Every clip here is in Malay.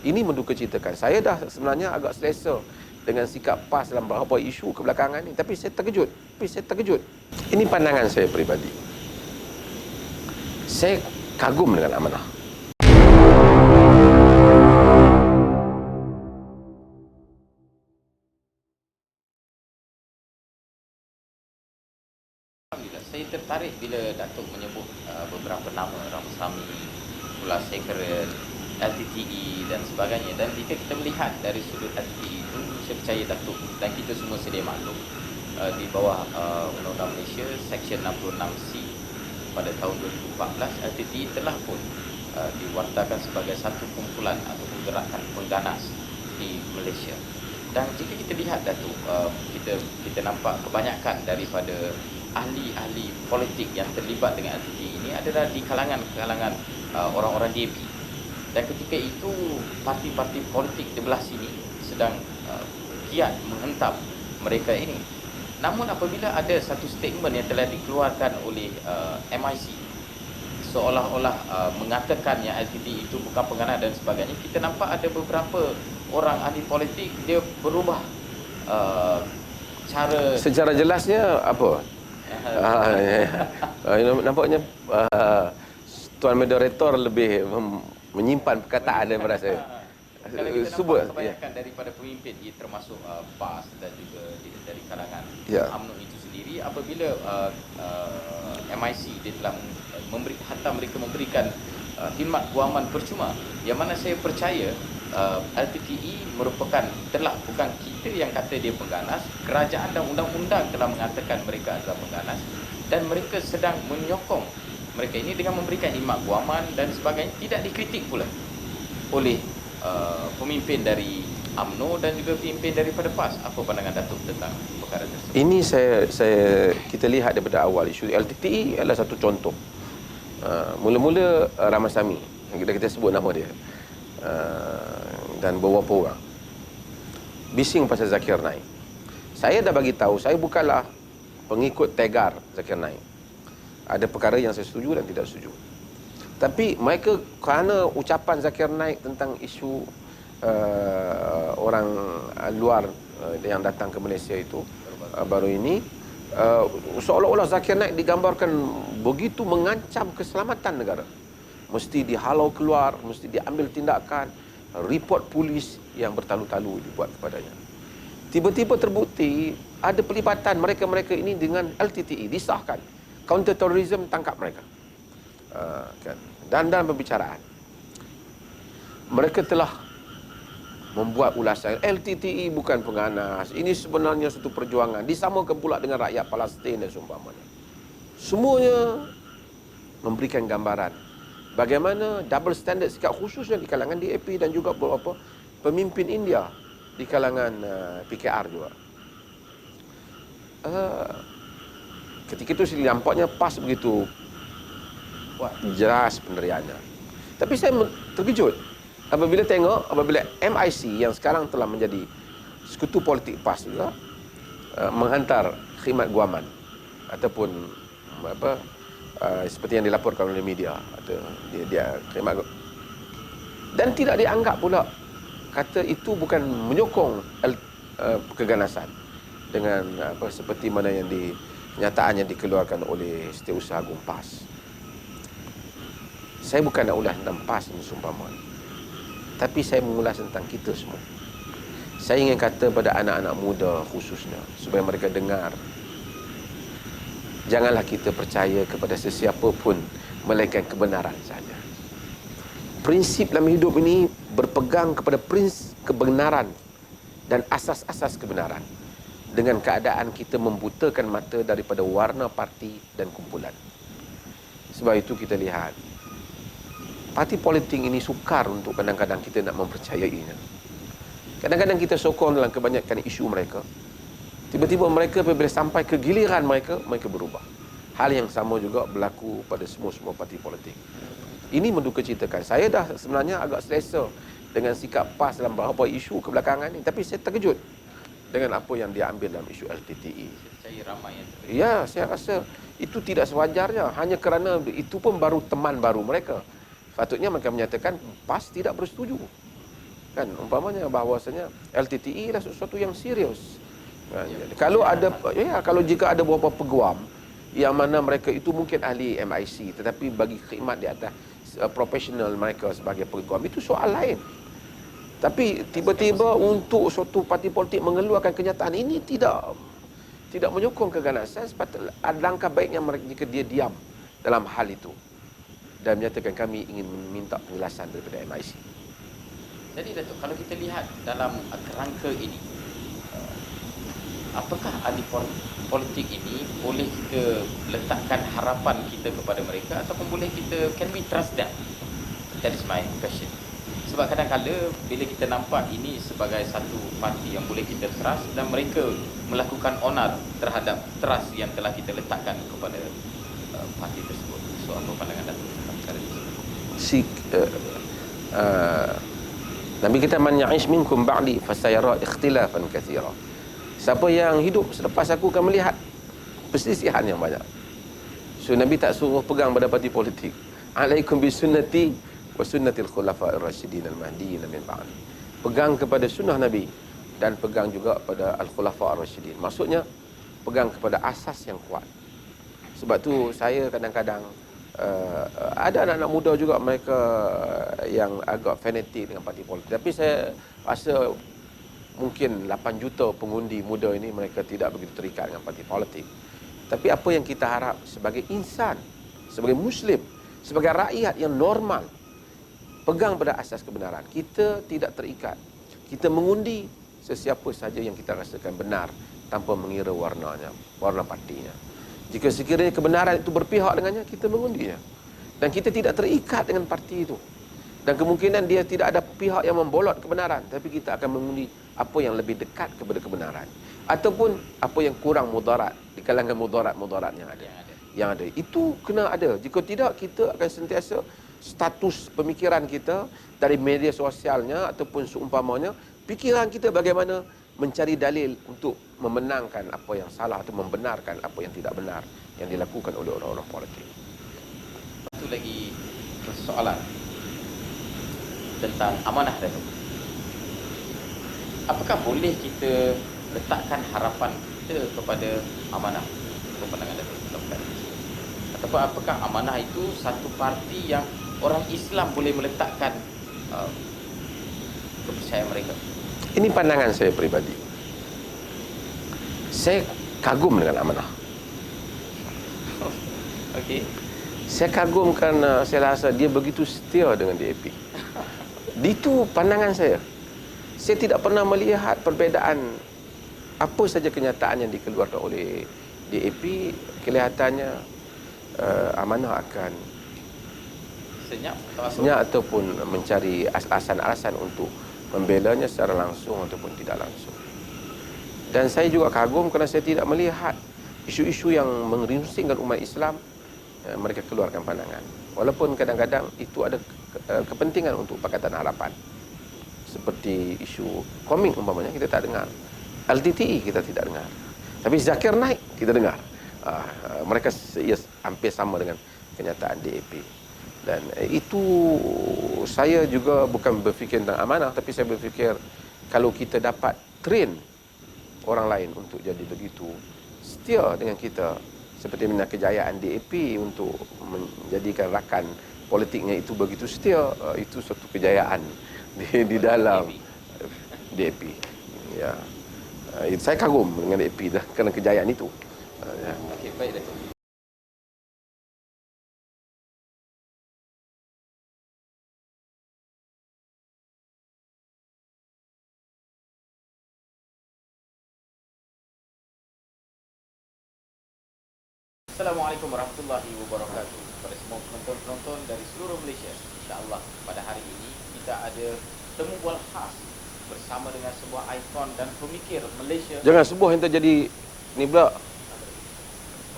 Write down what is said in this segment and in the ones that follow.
Ini mendukacitakan. Saya dah sebenarnya agak selesa dengan sikap PAS dalam beberapa isu kebelakangan ini. Tapi saya terkejut. Ini pandangan saya peribadi. Saya kagum dengan Amanah. Saya tertarik bila Datuk menyebut beberapa nama Ramasamy, Pula Sekretariat, LTTE dan sebagainya. Dan jika kita melihat dari sudut LTTE itu, saya percaya Datuk dan kita semua sedia maklum di bawah Undang-Undang Malaysia Seksyen 66C pada tahun 2014, LTTE telah pun diwartakan sebagai satu kumpulan atau gerakan pengganas di Malaysia. Dan jika kita lihat Datuk, kita nampak kebanyakan daripada ahli-ahli politik yang terlibat dengan LTTE ini adalah di kalangan orang-orang DAP. Dan ketika itu parti-parti politik di belah sini sedang giat menghentam mereka ini. Namun apabila ada satu statement yang telah dikeluarkan oleh MIC seolah-olah mengatakan yang LTTE itu bukan pengganas dan sebagainya, kita nampak ada beberapa orang ahli politik dia berubah cara. Secara jelasnya apa? Nampaknya Tuan Moderator lebih menyimpan perkataan daripada saya. Kalau kita nampak kebanyakan daripada pemimpin termasuk PAS dan juga dari kalangan UMNO itu sendiri, apabila MIC dia telah mereka memberikan khidmat guaman percuma, yang mana saya percaya LTTE bukan kita yang kata dia pengganas, kerajaan dan undang-undang telah mengatakan mereka adalah pengganas, dan mereka sedang menyokong mereka ini dengan memberikan khidmat guaman dan sebagainya, tidak dikritik pula oleh pemimpin dari UMNO dan juga pemimpin daripada PAS. Apa pandangan Datuk tentang perkara tersebut? Ini kita lihat daripada awal isu LTTE adalah satu contoh. Mula-mula Ramasamy yang kita sebut nama dia, dan beberapa orang bising pasal Zakir Naik. Saya dah bagi tahu saya bukanlah pengikut tegar Zakir Naik. Ada perkara yang saya setuju dan tidak setuju. Tapi mereka kerana ucapan Zakir Naik tentang isu orang luar yang datang ke Malaysia itu baru ini, seolah-olah Zakir Naik digambarkan begitu mengancam keselamatan negara. Mesti dihalau keluar, mesti diambil tindakan, report polis yang bertalu-talu dibuat kepadanya. Tiba-tiba terbukti ada pelibatan mereka-mereka ini dengan LTTE, disahkan. Counter terrorism tangkap mereka. Dan dalam pembicaraan mereka telah membuat ulasan LTTE bukan pengganas, ini sebenarnya satu perjuangan, disamakan pula dengan rakyat Palestin dan seumpamanya. Semuanya memberikan gambaran bagaimana double standard sikap khususnya di kalangan DAP dan juga beberapa pemimpin India di kalangan PKR juga. Ketika itu nampaknya PAS begitu jelas pendiriannya. Tapi saya terkejut apabila MIC yang sekarang telah menjadi sekutu politik PAS juga menghantar khidmat guaman ataupun seperti yang dilaporkan oleh media, atau dia khidmat dan tidak dianggap pula kata itu bukan menyokong keganasan dengan seperti mana yang kenyataan yang dikeluarkan oleh Setiausaha Agung PAS. Saya bukan nak ulas tentang PAS dan seumpamanya, tapi saya mengulas tentang kita semua. Saya ingin kata pada anak-anak muda khususnya, supaya mereka dengar, janganlah kita percaya kepada sesiapa pun melainkan kebenaran saja. Prinsip dalam hidup ini berpegang kepada prinsip kebenaran dan asas-asas kebenaran, dengan keadaan kita membutakan mata daripada warna parti dan kumpulan. Sebab itu kita lihat parti politik ini sukar untuk kadang-kadang kita nak mempercayainya. Kadang-kadang kita sokong dalam kebanyakan isu mereka. Tiba-tiba mereka bila sampai ke giliran mereka berubah. Hal yang sama juga berlaku pada semua parti politik. Ini mendukacitakan. Saya dah sebenarnya agak selesa dengan sikap PAS dalam beberapa isu kebelakangan ini. Tapi saya terkejut dengan apa yang dia ambil dalam isu LTTE. Saya ramai yang terkejut. Ya, saya rasa itu tidak sewajarnya. Hanya kerana itu pun baru teman baru mereka. Patutnya mereka menyatakan PAS tidak bersetuju. kan, umpamanya bahawasanya LTTE adalah sesuatu yang serius. Kan? Kalau ada, kalau jika ada beberapa peguam yang mana mereka itu mungkin ahli MIC, tetapi bagi khidmat di atas profesional mereka sebagai peguam, itu soal lain. Tapi tiba-tiba untuk suatu parti politik mengeluarkan kenyataan ini tidak menyokong keganasan. Sepatutnya ada langkah baiknya jika dia diam dalam hal itu dan menyatakan kami ingin minta penjelasan daripada MIC. Jadi Datuk, kalau kita lihat dalam kerangka ini, apakah ahli politik ini boleh kita letakkan harapan kita kepada mereka ataupun boleh kita, can we trust them? That is my question. Sebab kadang-kadang bila kita nampak ini sebagai satu parti yang boleh kita trust dan mereka melakukan onar terhadap trust yang telah kita letakkan kepada parti tersebut. So apa pandangan Datuk tentang perkara ini? Nabi kita man ya'ish minkum ba'di fasayara ikhtilafan katsira. Siapa yang hidup selepas aku akan melihat perselisihan yang banyak. So Nabi tak suruh pegang pada parti politik. Alaikum bisunnati wa sunnatil khulafa'ir rasyidin al-mahdiyyin min ba'di. Pegang kepada sunnah Nabi dan pegang juga pada al-khulafa'ir rasyidin. Maksudnya pegang kepada asas yang kuat. Sebab tu saya kadang-kadang ada anak-anak muda juga mereka yang agak fanatik dengan parti politik. Tapi saya rasa mungkin 8 juta pengundi muda ini mereka tidak begitu terikat dengan parti politik. Tapi apa yang kita harap sebagai insan, sebagai muslim, sebagai rakyat yang normal, pegang pada asas kebenaran. Kita tidak terikat. Kita mengundi sesiapa saja yang kita rasakan benar tanpa mengira warnanya, warna partinya. Jika sekiranya kebenaran itu berpihak dengannya, kita mengundinya. Dan kita tidak terikat dengan parti itu. Dan kemungkinan dia tidak ada pihak yang membolot kebenaran, tapi kita akan mengundi apa yang lebih dekat kepada kebenaran. Ataupun apa yang kurang mudarat di kalangan mudarat-mudarat yang ada. Itu kena ada. Jika tidak, kita akan sentiasa status pemikiran kita dari media sosialnya ataupun seumpamanya, pikiran kita bagaimana mencari dalil untuk memenangkan apa yang salah atau membenarkan apa yang tidak benar yang dilakukan oleh orang-orang politik. Satu lagi persoalan tentang amanah Datuk. Apakah boleh kita letakkan harapan kita kepada amanah? Apa pandangan Datuk tentang perkara ini? Ataupun apakah amanah itu satu parti yang orang Islam boleh meletakkan kepercayaan mereka? Ini pandangan saya peribadi. Saya kagum dengan amanah. Okey. Saya kagum kerana saya rasa dia begitu setia dengan DAP. Itu pandangan saya. Saya tidak pernah melihat perbezaan apa saja kenyataan yang dikeluarkan oleh DAP. Kelihatannya amanah akan senyap ataupun mencari alasan untuk membelanya secara langsung ataupun tidak langsung. Dan saya juga kagum kerana saya tidak melihat isu-isu yang mengerinsingkan umat Islam, mereka keluarkan pandangan. Walaupun kadang-kadang itu ada kepentingan untuk Pakatan Harapan. Seperti isu komik umpamanya kita tak dengar. LTTE kita tidak dengar. Tapi Zakir Naik kita dengar. Mereka hampir sama dengan kenyataan DAP. Dan itu saya juga bukan berfikir tentang amanah, tapi saya berfikir kalau kita dapat train orang lain untuk jadi begitu setia dengan kita, seperti mana kejayaan DAP untuk menjadikan rakan politiknya itu begitu setia, itu suatu kejayaan di dalam DAP. Ya. Saya kagum dengan DAP kerana kejayaan itu. Ya. Okey, baik Datuk. Assalamualaikum warahmatullahi wabarakatuh kepada semua penonton-penonton dari seluruh Malaysia. InsyaAllah pada hari ini kita ada temu bual khas bersama dengan sebuah ikon dan pemikir Malaysia. Jangan sebuah yang terjadi ni pula.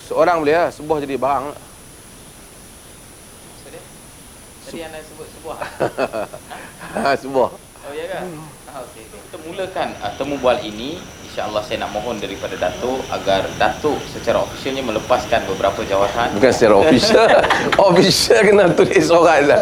Seorang boleh lah, sebuah jadi barang. Maksud dia? Tadi anda sebut sebuah. Sebuah. Oh ya kan? Okey. Kita mulakan temu bual ini. InsyaAllah saya nak mohon daripada Datuk agar Datuk secara ofisialnya melepaskan beberapa jawatan. Bukan secara official. Official kena tulis orang lah.